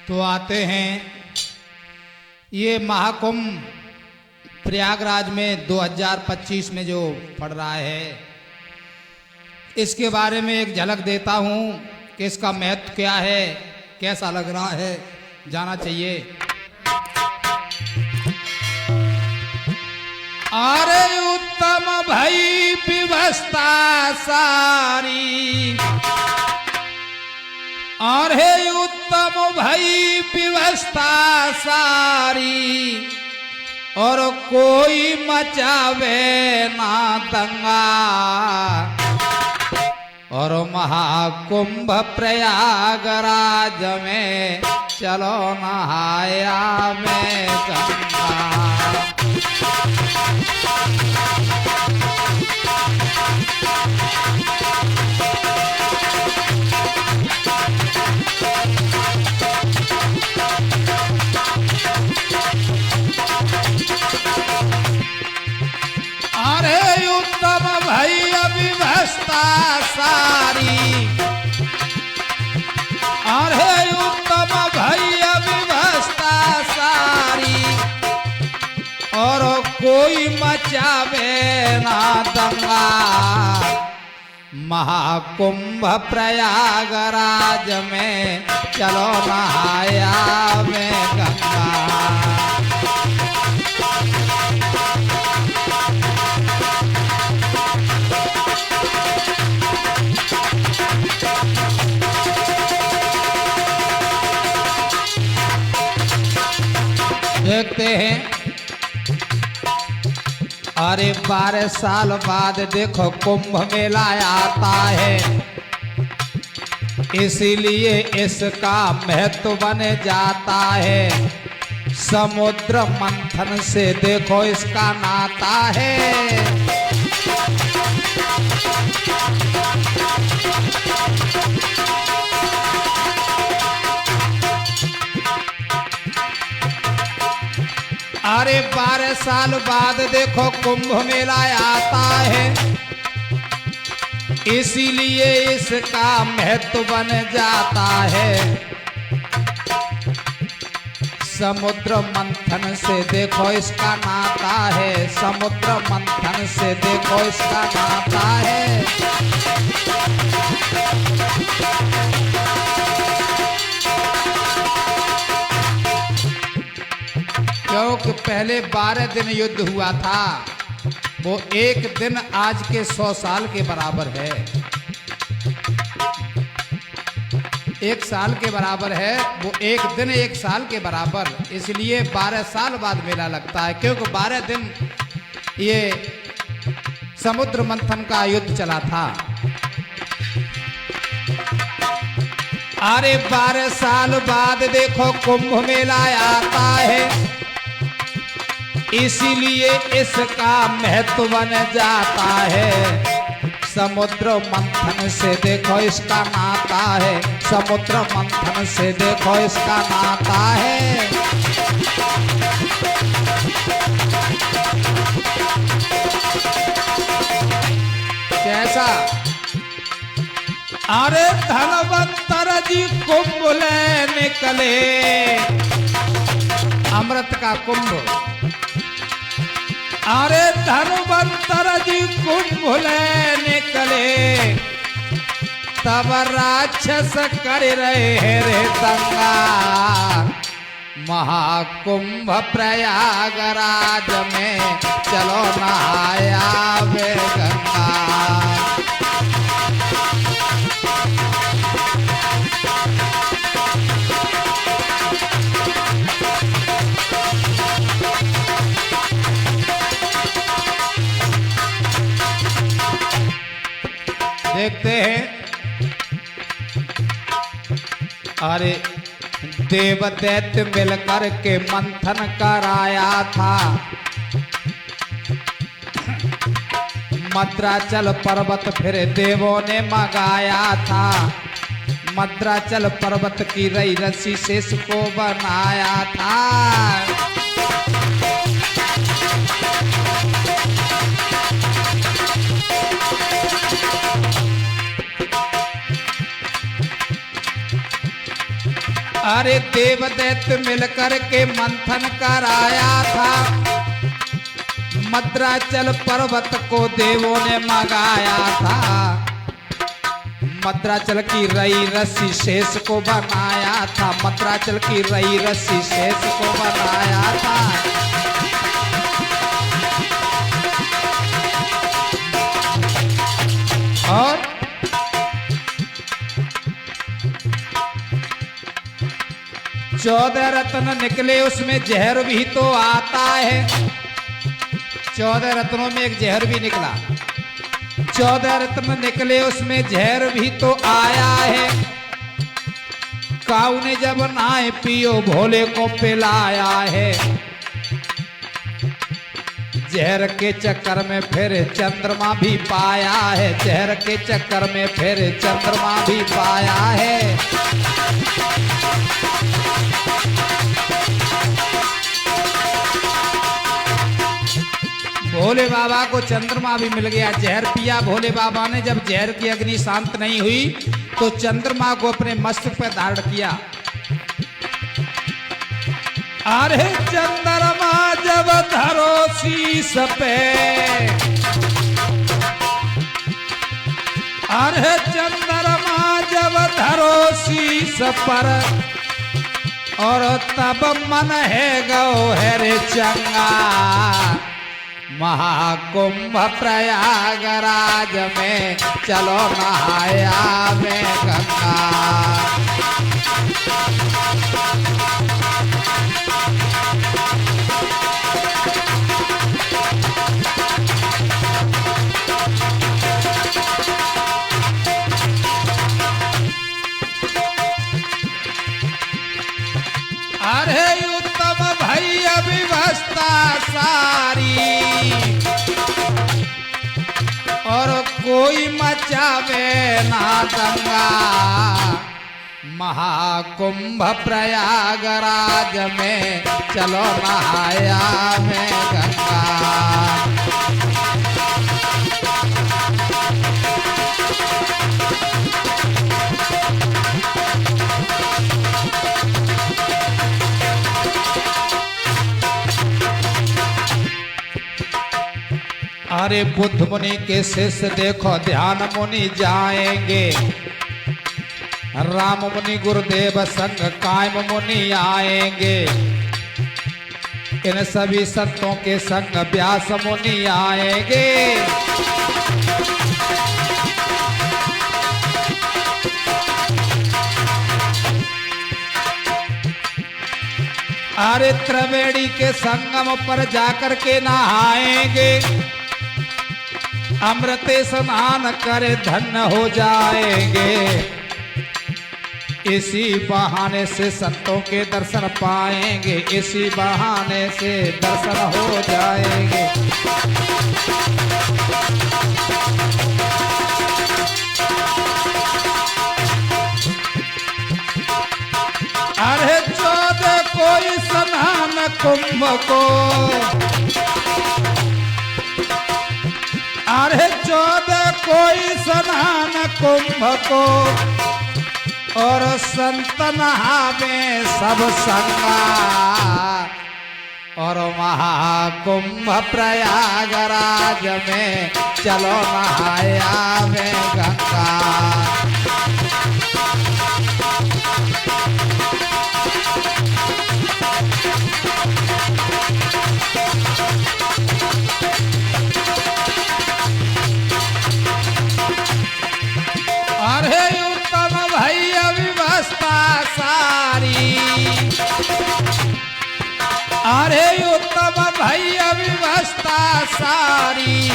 तो आते हैं ये महाकुंभ प्रयागराज में 2025 में जो पड़ रहा है, इसके बारे में एक झलक देता हूँ कि इसका महत्व क्या है, कैसा लग रहा है, जाना चाहिए। अरे उत्तम भई व्यवस्था सारी, अरे उत्तम भई व्यवस्था सारी, और कोई मचावे ना दंगा, और महाकुंभ प्रयागराज में चलो नहाया में गंगा। अरे उत्तम भई व्यवस्था सारी, अरे उत्तम भई व्यवस्था सारी, और कोई मचावे ना दंगा, महाकुंभ प्रयागराज में चलो नहाया में गंगा। देखते हैं, अरे 12 साल बाद देखो कुंभ मेला आता है, इसीलिए इसका महत्व बन जाता है। समुद्र मंथन से देखो इसका नाता है। अरे 12 साल बाद देखो कुंभ मेला आता है, इसीलिए इसका महत्व बन जाता है। समुद्र मंथन से देखो इसका नाता है, समुद्र मंथन से देखो इसका नाता है। क्योंकि पहले 12 दिन युद्ध हुआ था, वो एक दिन आज के 100 साल के बराबर है, एक साल के बराबर है, वो एक दिन एक साल के बराबर, इसलिए 12 साल बाद मेला लगता है। क्योंकि 12 दिन ये समुद्र मंथन का युद्ध चला था। अरे 12 साल बाद देखो कुंभ मेला आता है, इसीलिए इसका महत्व बन जाता है। समुद्र मंथन से देखो इसका नाता है, समुद्र मंथन से देखो इसका नाता है। कैसा? अरे धनवंतर जी कुंभ ले निकले, अमृत का कुंभ। अरे धनवंतर जी कुंभ ले निकले, तब राक्षस कर रहे रे दंगा, महाकुंभ प्रयागराज में चलो नहाया वे गंगा। देखते हैं, अरे देव दैत्य मिलकर के मंथन कराया था, मद्राचल पर्वत फिर देवों ने मंगाया था। मद्राचल पर्वत की रई रस्सी से इसको बनाया था। अरे देव दैत्य मिलकर के मंथन कराया था, मद्राचल पर्वत को देवों ने मंगाया था। मद्राचल की रई रस्सी शेष को बनाया था, मद्राचल की रई रस्सी शेष को बनाया था। और 14 रत्न निकले, उसमें जहर भी तो आता है। 14 रत्नों में एक जहर भी निकला। 14 रत्न निकले, उसमें जहर भी तो आया है। काऊ ने जब नाय पियो भोले को पिलाया है। जहर के चक्कर में फिर चंद्रमा भी पाया है, जहर के चक्कर में फिर चंद्रमा भी पाया है। भोले बाबा को चंद्रमा भी मिल गया। जहर पिया भोले बाबा ने, जब जहर की अग्नि शांत नहीं हुई तो चंद्रमा को अपने मस्तक पर धारण किया। अरे चंद्रमा जब धरो शीस पे, अरे चंद्रमा जब धरो शीस पर, और तब मन है गौहर चंगा। महाकुंभ प्रयागराज में चलो नहाया में गंगा। अरे उत्तम भैया व्यवस्था सारी, और कोई मचावे ना दंगा। महाकुंभ प्रयागराज में चलो नहाया में गंगा। अरे बुद्ध मुनि के शिष्य देखो ध्यान मुनि जाएंगे। राम मुनि गुरुदेव संग कायम मुनि आएंगे। इन सभी संतों के संग व्यास मुनि आएंगे। अरे त्रिवेणी के संगम पर जाकर के नहाएंगे। अमृत स्नान करे धन्य हो जाएंगे। इसी बहाने से संतों के दर्शन पाएंगे, इसी बहाने से दर्शन हो जाएंगे। अरे 14 कोई स्नान कुंभ को, अरे 14 कोई स्नान कुंभ को, और संत नहावे सब संगा। और महाकुंभ प्रयागराज में चलो नहाया में गंगा। अरे उत्तम भैया व्यवस्था सारी, अरे उत्तम भैया व्यवस्था सारी,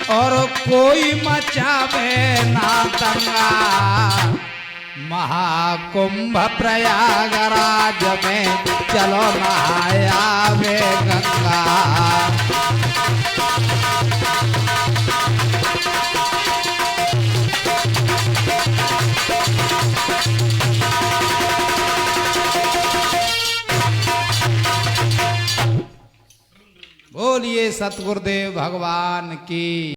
और कोई मचावे ना दंगा। महाकुंभ प्रयागराज में चलो नहाया में गंगा। बोलिए सतगुरुदेव भगवान की।